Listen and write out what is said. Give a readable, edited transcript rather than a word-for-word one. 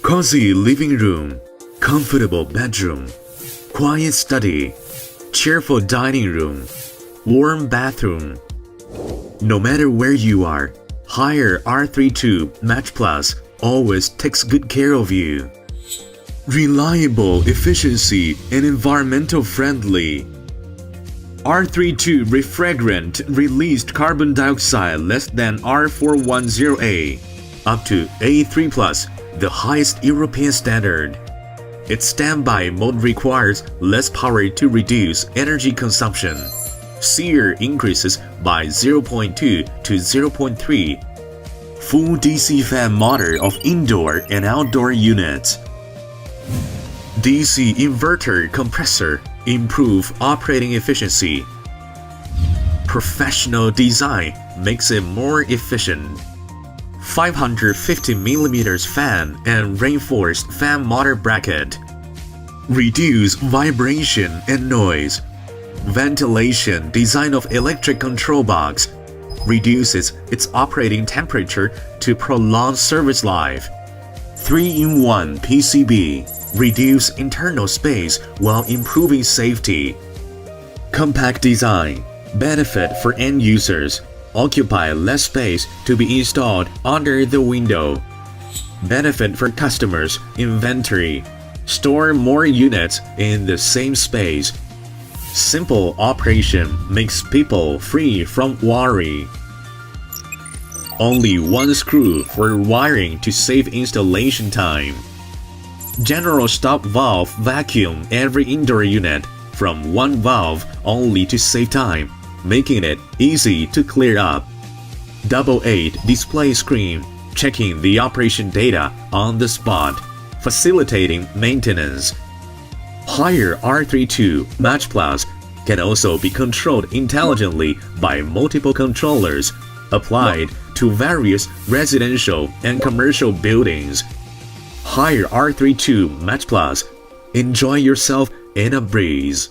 Cozy living room, comfortable bedroom, quiet study, cheerful dining room, warm bathroom. No matter where you are, Haier R32 Match Plus always takes good care of you. Reliable efficiency and environmental friendly. R32 refrigerant released carbon dioxide less than R410A, up to A3+, the highest European standard. Its standby mode requires less power to reduce energy consumption. SEER increases by 0.2 to 0.3. Full DC fan motor of indoor and outdoor units. DC inverter compressor improve operating efficiency. Professional design makes it more efficient. 550mm fan and reinforced fan motor bracket. Reduce vibration and noise. Ventilation design of electric control box reduces its operating temperature to prolong service life. 3-in-1 PCB reduce internal space while improving safety. Compact design benefit for end users, occupy less space to be installed under the window. Benefit for customers, inventory, store more units in the same space. Simple operation makes people free from worry. Only one screw for wiring to save installation time. General stop valve vacuum every indoor unit from one valve only to save time, making it easy to clear up. Double 8 display screen, checking the operation data on the spot, facilitating maintenance. Haier R32 Match Plus can also be controlled intelligently by multiple controllers applied to various residential and commercial buildings. Haier R32 Match Plus. Enjoy yourself in a breeze.